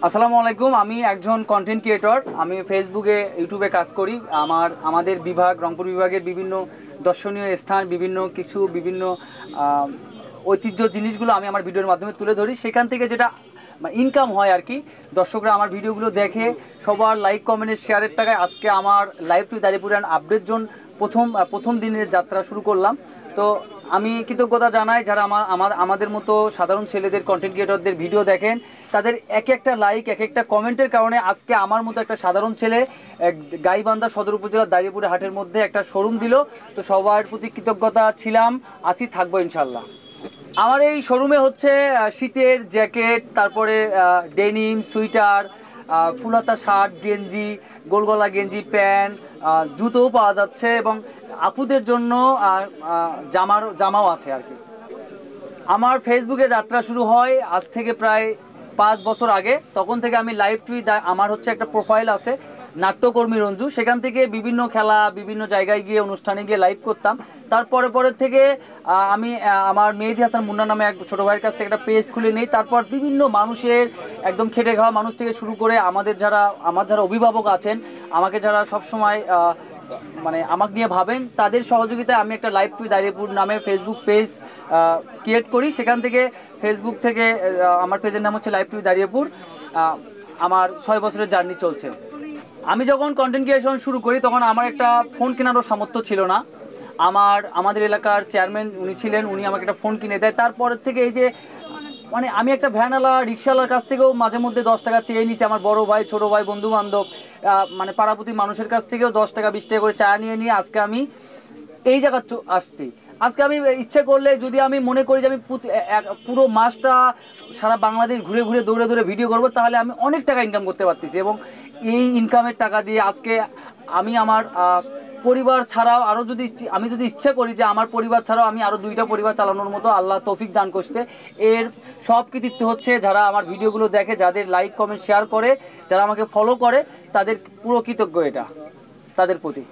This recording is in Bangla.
আসসালামু আলাইকুম। আমি একজন কন্টেন্ট ক্রিয়েটর। আমি ফেসবুকে ইউটিউবে কাজ করি। আমাদের বিভাগ রংপুর বিভাগের বিভিন্ন দর্শনীয় স্থান, বিভিন্ন ঐতিহ্য জিনিসগুলো আমি আমার ভিডিওর মাধ্যমে তুলে ধরি। সেখান থেকে যেটা ইনকাম হয় আর কি, দর্শকরা আমার ভিডিওগুলো দেখে সবার লাইক কমেন্ট শেয়ারের টাকায় আজকে আমার লাইভ টু দাঁড়িপুর আপডেট জোন প্রথম দিনের যাত্রা শুরু করলাম। তো আমি কৃতজ্ঞতা জানাই যারা আমাদের মতো সাধারণ ছেলেদের কন্টেন্ট ক্রিয়েটরদের ভিডিও দেখেন। তাদের এক একটা লাইক, এক একটা কমেন্টের কারণে আজকে আমার মতো একটা সাধারণ ছেলে গাইবান্ধা সদর উপজেলার দাঁড়িপুরে হাটের মধ্যে একটা শোরুম দিল। তো সবার প্রতি কৃতজ্ঞতা ছিলাম, আসি থাকবো ইনশাল্লাহ। আমার এই শোরুমে হচ্ছে শীতের জ্যাকেট, তারপরে ডেনিম, সুইটার, ফুলহাতা শার্ট, গেঞ্জি, গোলগলা গেঞ্জি, প্যান্ট, জুতোও পাওয়া যাচ্ছে এবং আপুদের জন্য জামাও আছে আর কি। আমার ফেসবুকে যাত্রা শুরু হয় আজ থেকে প্রায় 5 বছর আগে। তখন থেকে আমি লাইভ টুই, আমার হচ্ছে একটা প্রোফাইল আছে নাট্যকর্মী রঞ্জু, সেখান থেকে বিভিন্ন খেলা, বিভিন্ন জায়গায় গিয়ে অনুষ্ঠানে গিয়ে লাইভ করতাম। পরের থেকে আমি আমার মেহেদি হাসান মুন্না নামে এক ছোটো ভাইয়ের কাছ থেকে একটা পেজ খুলে নিই। তারপর বিভিন্ন মানুষের, একদম খেটে খাওয়া মানুষ থেকে শুরু করে আমার যারা অভিভাবক আছেন, আমাকে যারা সবসময় আমাকে নিয়ে ভাবেন, তাদের সহযোগিতায় আমি একটা লাইভ টু দাঁড়িপুর নামে ফেসবুক পেজ ক্রিয়েট করি। সেখান থেকে ফেসবুক থেকে আমার পেজের নাম হচ্ছে লাইভ টু দাঁড়িপুর। আমার 6 বছরের জার্নি চলছে। আমি যখন কন্টেন্ট ক্রিয়েশন শুরু করি তখন আমার একটা ফোন কেনারও সামর্থ্য ছিল না। আমাদের এলাকার চেয়ারম্যান উনি ছিলেন, উনি আমাকে একটা ফোন কিনে দেয়। তারপরের থেকে এই যে আমি একটা ভ্যানওয়ালা, রিক্সাওয়ালার কাছ থেকেও মাঝে মধ্যে 10 টাকা চেয়ে নিছি। আমার বড় ভাই, ছোট ভাই, বন্ধু বান্ধব, পাড়াপতি মানুষের কাছ থেকেও 10 টাকা 20 টাকা করে চা নিয়ে আজকে আমি এই জায়গা আসছি। আজকে আমি ইচ্ছে করলে, যদি আমি মনে করি যে আমি পুরো মাসটা সারা বাংলাদেশ ঘুরে ঘুরে দৌড়ে ভিডিও করব, তাহলে আমি অনেক টাকা ইনকাম করতে পারতেছি। এবং এই ইনকামের টাকা দিয়ে আজকে আমি আমার পরিবার ছাড়াও আমি যদি ইচ্ছা করি যে আমার পরিবার ছাড়াও আমি আরও 2টা পরিবার চালানোর মতো আল্লাহ তৌফিক দান করতে। এর সব কৃতিত্ব হচ্ছে যারা আমার ভিডিওগুলো দেখে, যাদের লাইক কমেন্ট শেয়ার করে, যারা আমাকে ফলো করে, তাদের পুরো কৃতজ্ঞ এটা তাদের প্রতি।